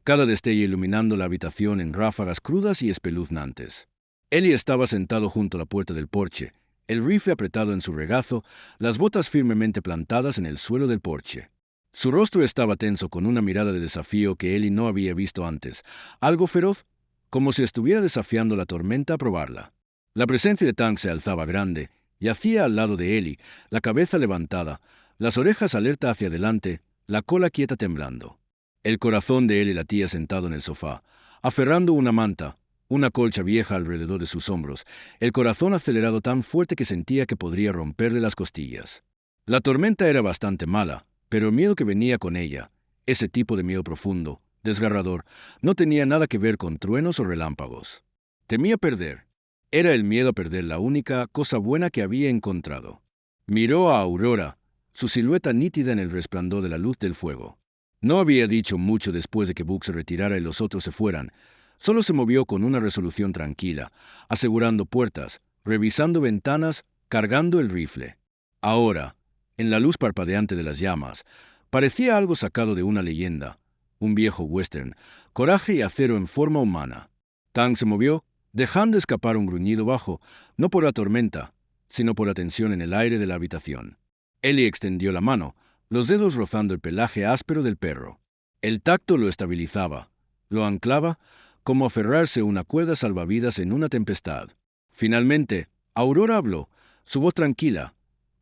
cada destello iluminando la habitación en ráfagas crudas y espeluznantes. Ellie estaba sentado junto a la puerta del porche, el rifle apretado en su regazo, las botas firmemente plantadas en el suelo del porche. Su rostro estaba tenso con una mirada de desafío que Ellie no había visto antes, algo feroz, como si estuviera desafiando la tormenta a probarla. La presencia de Tang se alzaba grande, yacía al lado de Ellie, la cabeza levantada, las orejas alerta hacia adelante, la cola quieta temblando. El corazón de Ellie latía sentado en el sofá, aferrando una manta, una colcha vieja alrededor de sus hombros, el corazón acelerado tan fuerte que sentía que podría romperle las costillas. La tormenta era bastante mala, pero el miedo que venía con ella, ese tipo de miedo profundo, desgarrador, no tenía nada que ver con truenos o relámpagos. Temía perder. Era el miedo a perder la única cosa buena que había encontrado. Miró a Aurora, su silueta nítida en el resplandor de la luz del fuego. No había dicho mucho después de que Book se retirara y los otros se fueran. Solo se movió con una resolución tranquila, asegurando puertas, revisando ventanas, cargando el rifle. Ahora, en la luz parpadeante de las llamas, parecía algo sacado de una leyenda, un viejo western, coraje y acero en forma humana. Tang se movió, dejando escapar un gruñido bajo, no por la tormenta, sino por la tensión en el aire de la habitación. Ellie extendió la mano, los dedos rozando el pelaje áspero del perro. El tacto lo estabilizaba, lo anclaba, como aferrarse a una cuerda salvavidas en una tempestad. Finalmente, Aurora habló, su voz tranquila,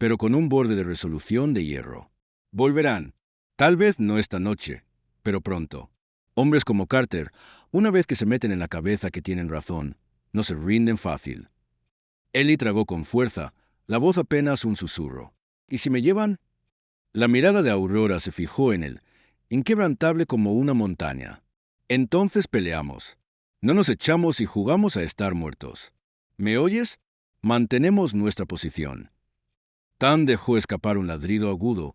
pero con un borde de resolución de hierro. Volverán. Tal vez no esta noche, pero pronto. Hombres como Carter, una vez que se meten en la cabeza que tienen razón, no se rinden fácil. Ellie tragó con fuerza, la voz apenas un susurro. ¿Y si me llevan? La mirada de Aurora se fijó en él, inquebrantable como una montaña. Entonces peleamos. No nos echamos y jugamos a estar muertos. ¿Me oyes? Mantenemos nuestra posición. Tan dejó escapar un ladrido agudo,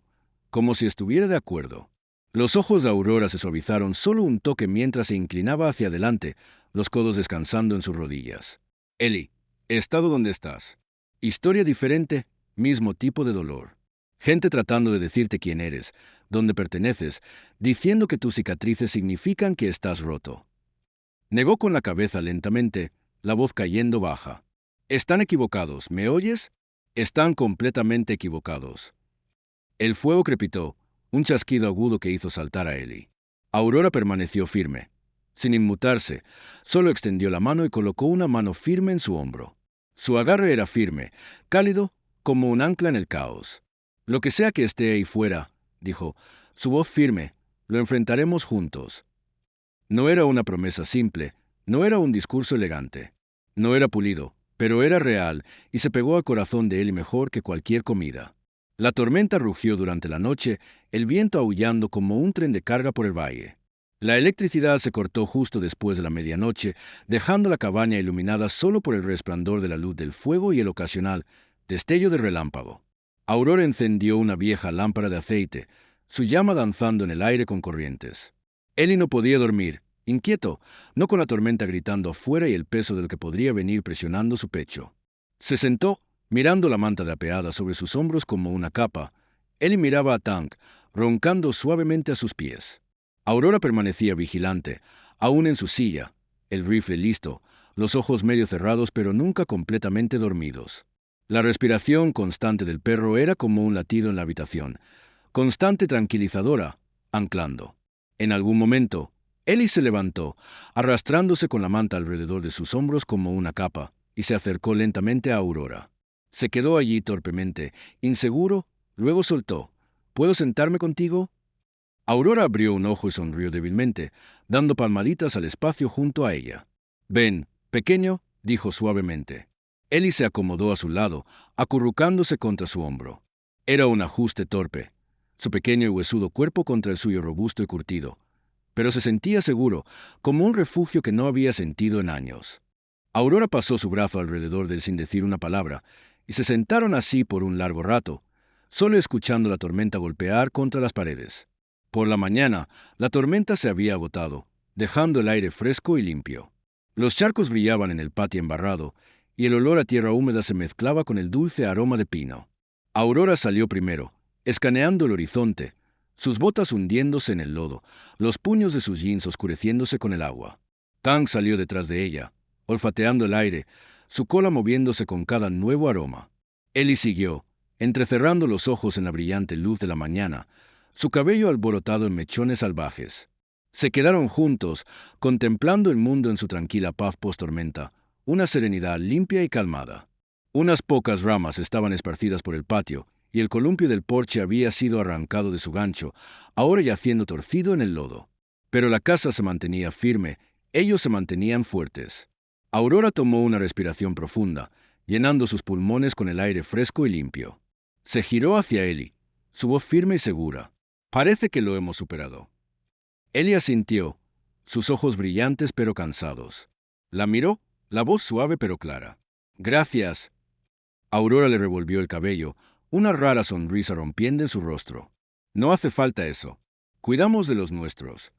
como si estuviera de acuerdo. Los ojos de Aurora se suavizaron solo un toque mientras se inclinaba hacia adelante, los codos descansando en sus rodillas. Ellie, he estado donde estás. Historia diferente, mismo tipo de dolor. Gente tratando de decirte quién eres, dónde perteneces, diciendo que tus cicatrices significan que estás roto. Negó con la cabeza lentamente, la voz cayendo baja. Están equivocados, ¿me oyes? Están completamente equivocados. El fuego crepitó, un chasquido agudo que hizo saltar a Ellie. Aurora permaneció firme. Sin inmutarse, solo extendió la mano y colocó una mano firme en su hombro. Su agarre era firme, cálido, como un ancla en el caos. Lo que sea que esté ahí fuera, dijo, su voz firme, lo enfrentaremos juntos. No era una promesa simple, no era un discurso elegante. No era pulido, pero era real y se pegó al corazón de Ellie mejor que cualquier comida. La tormenta rugió durante la noche, el viento aullando como un tren de carga por el valle. La electricidad se cortó justo después de la medianoche, dejando la cabaña iluminada solo por el resplandor de la luz del fuego y el ocasional destello de relámpago. Aurora encendió una vieja lámpara de aceite, su llama danzando en el aire con corrientes. Ellie no podía dormir, inquieto, no con la tormenta gritando afuera y el peso de lo que podría venir presionando su pecho. Se sentó, mirando la manta drapeada sobre sus hombros como una capa. Ellie miraba a Tank, roncando suavemente a sus pies. Aurora permanecía vigilante, aún en su silla, el rifle listo, los ojos medio cerrados pero nunca completamente dormidos. La respiración constante del perro era como un latido en la habitación, constante tranquilizadora, anclando. En algún momento, Ellie se levantó, arrastrándose con la manta alrededor de sus hombros como una capa, y se acercó lentamente a Aurora. Se quedó allí torpemente, inseguro, luego soltó. ¿Puedo sentarme contigo? Aurora abrió un ojo y sonrió débilmente, dando palmaditas al espacio junto a ella. Ven, pequeño, dijo suavemente. Ellie se acomodó a su lado, acurrucándose contra su hombro. Era un ajuste torpe, su pequeño y huesudo cuerpo contra el suyo robusto y curtido, pero se sentía seguro, como un refugio que no había sentido en años. Aurora pasó su brazo alrededor de él sin decir una palabra, y se sentaron así por un largo rato, solo escuchando la tormenta golpear contra las paredes. Por la mañana, la tormenta se había agotado, dejando el aire fresco y limpio. Los charcos brillaban en el patio embarrado, y el olor a tierra húmeda se mezclaba con el dulce aroma de pino. Aurora salió primero, escaneando el horizonte, sus botas hundiéndose en el lodo, los puños de sus jeans oscureciéndose con el agua. Tang salió detrás de ella, olfateando el aire, su cola moviéndose con cada nuevo aroma. Ellie siguió, entrecerrando los ojos en la brillante luz de la mañana, su cabello alborotado en mechones salvajes. Se quedaron juntos, contemplando el mundo en su tranquila paz post-tormenta, una serenidad limpia y calmada. Unas pocas ramas estaban esparcidas por el patio, y el columpio del porche había sido arrancado de su gancho, ahora yaciendo torcido en el lodo. Pero la casa se mantenía firme, ellos se mantenían fuertes. Aurora tomó una respiración profunda, llenando sus pulmones con el aire fresco y limpio. Se giró hacia Ellie, su voz firme y segura. Parece que lo hemos superado. Ellie asintió, sus ojos brillantes pero cansados. La miró, la voz suave pero clara. Gracias. Aurora le revolvió el cabello, una rara sonrisa rompiendo en su rostro. No hace falta eso. Cuidamos de los nuestros.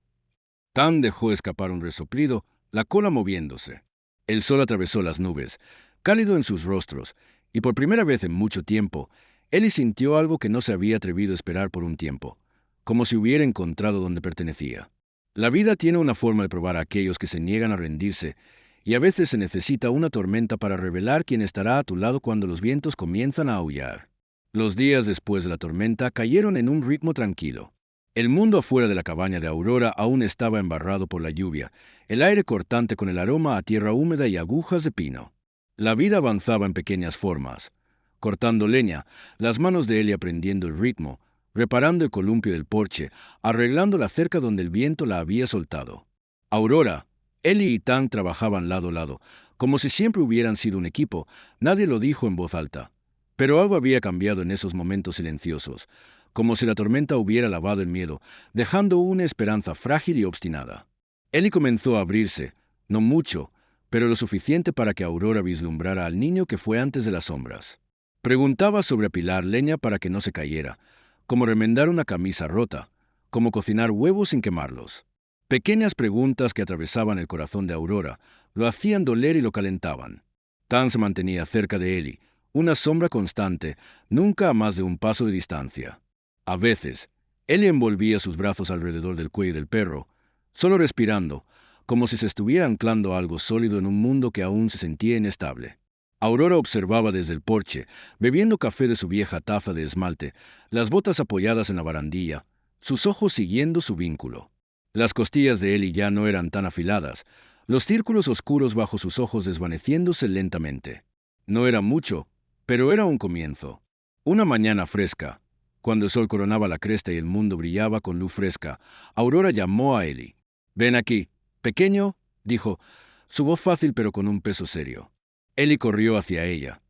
Tan dejó escapar un resoplido, la cola moviéndose. El sol atravesó las nubes, cálido en sus rostros, y por primera vez en mucho tiempo, Ellie sintió algo que no se había atrevido a esperar por un tiempo, como si hubiera encontrado donde pertenecía. La vida tiene una forma de probar a aquellos que se niegan a rendirse, y a veces se necesita una tormenta para revelar quién estará a tu lado cuando los vientos comienzan a aullar. Los días después de la tormenta cayeron en un ritmo tranquilo. El mundo afuera de la cabaña de Aurora aún estaba embarrado por la lluvia, el aire cortante con el aroma a tierra húmeda y agujas de pino. La vida avanzaba en pequeñas formas, cortando leña, las manos de Ellie aprendiendo el ritmo, reparando el columpio del porche, arreglando la cerca donde el viento la había soltado. Aurora, Ellie y Tang trabajaban lado a lado, como si siempre hubieran sido un equipo. Nadie lo dijo en voz alta. Pero algo había cambiado en esos momentos silenciosos, como si la tormenta hubiera lavado el miedo, dejando una esperanza frágil y obstinada. Ellie comenzó a abrirse, no mucho, pero lo suficiente para que Aurora vislumbrara al niño que fue antes de las sombras. Preguntaba sobre apilar leña para que no se cayera, cómo remendar una camisa rota, cómo cocinar huevos sin quemarlos. Pequeñas preguntas que atravesaban el corazón de Aurora, lo hacían doler y lo calentaban. Tang se mantenía cerca de Ellie, una sombra constante, nunca a más de un paso de distancia. A veces, Ellie envolvía sus brazos alrededor del cuello del perro, solo respirando, como si se estuviera anclando a algo sólido en un mundo que aún se sentía inestable. Aurora observaba desde el porche, bebiendo café de su vieja taza de esmalte, las botas apoyadas en la barandilla, sus ojos siguiendo su vínculo. Las costillas de Ellie ya no eran tan afiladas, los círculos oscuros bajo sus ojos desvaneciéndose lentamente. No era mucho, pero era un comienzo. Una mañana fresca, cuando el sol coronaba la cresta y el mundo brillaba con luz fresca, Aurora llamó a Ellie. «Ven aquí, pequeño», dijo, su voz fácil pero con un peso serio. Ellie corrió hacia ella,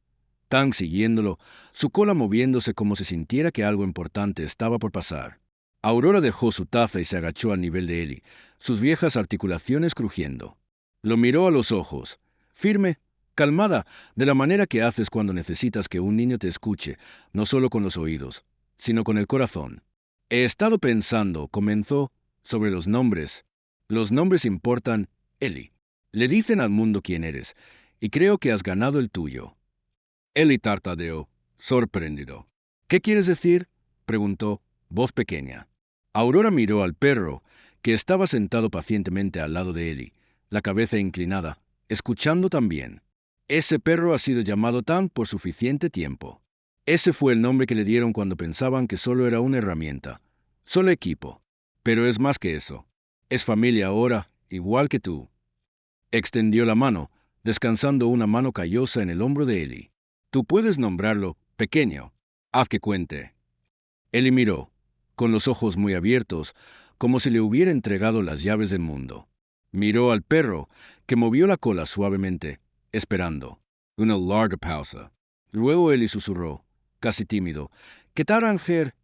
Tang siguiéndolo, su cola moviéndose como si sintiera que algo importante estaba por pasar. Aurora dejó su taza y se agachó al nivel de Ellie, sus viejas articulaciones crujiendo. Lo miró a los ojos, firme, calmada, de la manera que haces cuando necesitas que un niño te escuche, no solo con los oídos, sino con el corazón. «He estado pensando», comenzó, «sobre los nombres. Los nombres importan, Ellie. Le dicen al mundo quién eres, y creo que has ganado el tuyo». Ellie tartadeó, sorprendido. «¿Qué quieres decir?», preguntó, voz pequeña. Aurora miró al perro, que estaba sentado pacientemente al lado de Ellie, la cabeza inclinada, escuchando también. «Ese perro ha sido llamado Tang por suficiente tiempo. Ese fue el nombre que le dieron cuando pensaban que solo era una herramienta, solo equipo. Pero es más que eso. Es familia ahora, igual que tú». Extendió la mano, descansando una mano callosa en el hombro de Ellie. «Tú puedes nombrarlo pequeño. Haz que cuente». Ellie miró, con los ojos muy abiertos, como si le hubiera entregado las llaves del mundo. Miró al perro, que movió la cola suavemente, esperando. Una larga pausa. Luego Ellie susurró, casi tímido, «¿Qué tal, Ranger?»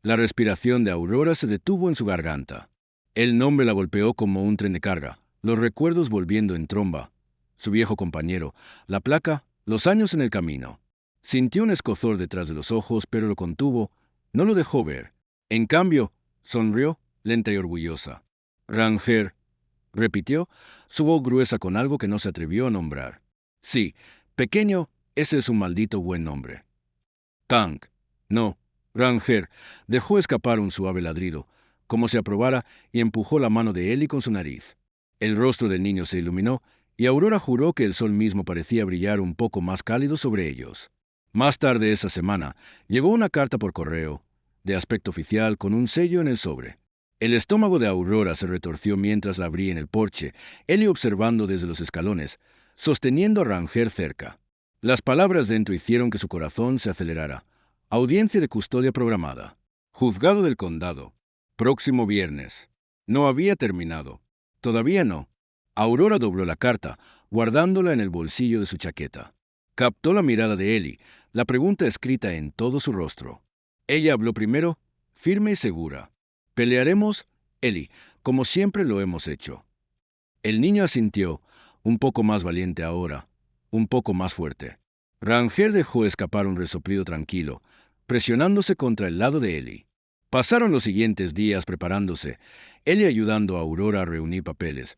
La respiración de Aurora se detuvo en su garganta. El nombre la golpeó como un tren de carga, los recuerdos volviendo en tromba. Su viejo compañero, la placa, los años en el camino. Sintió un escozor detrás de los ojos, pero lo contuvo, no lo dejó ver. En cambio, sonrió, lenta y orgullosa. «Ranger», repitió, su voz gruesa con algo que no se atrevió a nombrar. «Sí, pequeño, ese es un maldito buen nombre». «Tang». «No». Ranger dejó escapar un suave ladrido, como si aprobara, y empujó la mano de Ellie con su nariz. El rostro del niño se iluminó, y Aurora juró que el sol mismo parecía brillar un poco más cálido sobre ellos. Más tarde esa semana, llegó una carta por correo, de aspecto oficial, con un sello en el sobre. El estómago de Aurora se retorció mientras la abría en el porche, Ellie observando desde los escalones, sosteniendo a Ranger cerca. Las palabras dentro hicieron que su corazón se acelerara. Audiencia de custodia programada. Juzgado del condado. Próximo viernes. No había terminado. Todavía no. Aurora dobló la carta, guardándola en el bolsillo de su chaqueta. Captó la mirada de Ellie, la pregunta escrita en todo su rostro. Ella habló primero, firme y segura. «Pelearemos, Ellie, como siempre lo hemos hecho». El niño asintió, un poco más valiente ahora, un poco más fuerte. Ranger dejó escapar un resoplido tranquilo, presionándose contra el lado de Ellie. Pasaron los siguientes días preparándose, Ellie ayudando a Aurora a reunir papeles,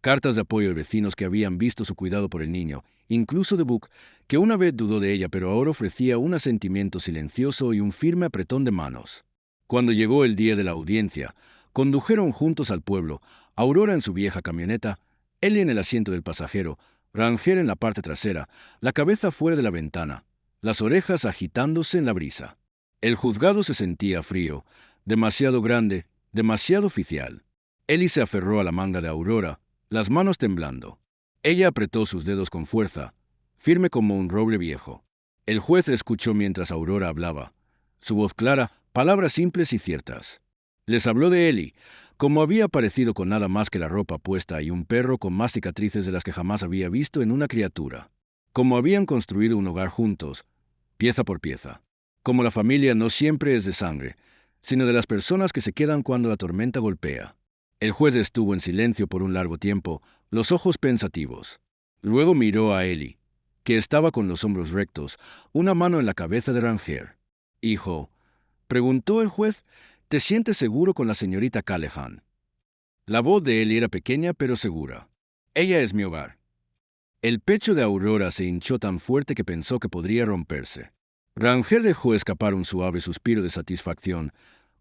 cartas de apoyo de vecinos que habían visto su cuidado por el niño, incluso de Book, que una vez dudó de ella pero ahora ofrecía un asentimiento silencioso y un firme apretón de manos. Cuando llegó el día de la audiencia, condujeron juntos al pueblo, Aurora en su vieja camioneta, Ellie en el asiento del pasajero, Ranger en la parte trasera, la cabeza fuera de la ventana, las orejas agitándose en la brisa. El juzgado se sentía frío, demasiado grande, demasiado oficial. Ellie se aferró a la manga de Aurora, las manos temblando. Ella apretó sus dedos con fuerza, firme como un roble viejo. El juez escuchó mientras Aurora hablaba. Su voz clara, palabras simples y ciertas. Les habló de Ellie, como había aparecido con nada más que la ropa puesta y un perro con más cicatrices de las que jamás había visto en una criatura. Como habían construido un hogar juntos, pieza por pieza. Como la familia no siempre es de sangre, sino de las personas que se quedan cuando la tormenta golpea. El juez estuvo en silencio por un largo tiempo, los ojos pensativos. Luego miró a Ellie, que estaba con los hombros rectos, una mano en la cabeza de Ranger. Hijo, preguntó el juez, ¿te sientes seguro con la señorita Callahan? La voz de Ellie era pequeña pero segura. Ella es mi hogar. El pecho de Aurora se hinchó tan fuerte que pensó que podría romperse. Ranger dejó escapar un suave suspiro de satisfacción,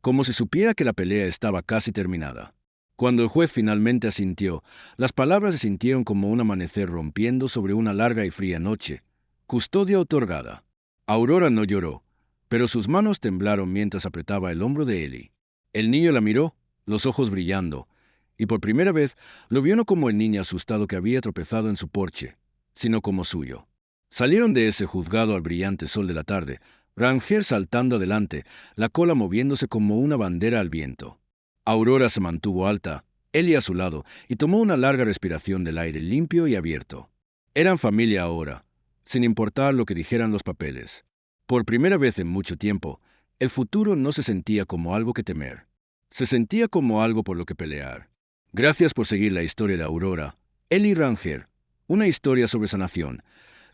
como si supiera que la pelea estaba casi terminada. Cuando el juez finalmente asintió, las palabras se sintieron como un amanecer rompiendo sobre una larga y fría noche. Custodia otorgada. Aurora no lloró, pero sus manos temblaron mientras apretaba el hombro de Ellie. El niño la miró, los ojos brillando, y por primera vez lo vio no como el niño asustado que había tropezado en su porche, sino como suyo. Salieron de ese juzgado al brillante sol de la tarde, Ranger saltando adelante, la cola moviéndose como una bandera al viento. Aurora se mantuvo alta, Ellie a su lado, y tomó una larga respiración del aire limpio y abierto. Eran familia ahora, sin importar lo que dijeran los papeles. Por primera vez en mucho tiempo, el futuro no se sentía como algo que temer. Se sentía como algo por lo que pelear. Gracias por seguir la historia de Aurora, Ellie Ranger, una historia sobre sanación,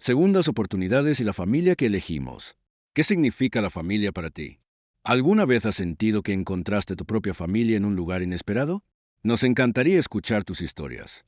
segundas oportunidades y la familia que elegimos. ¿Qué significa la familia para ti? ¿Alguna vez has sentido que encontraste tu propia familia en un lugar inesperado? Nos encantaría escuchar tus historias.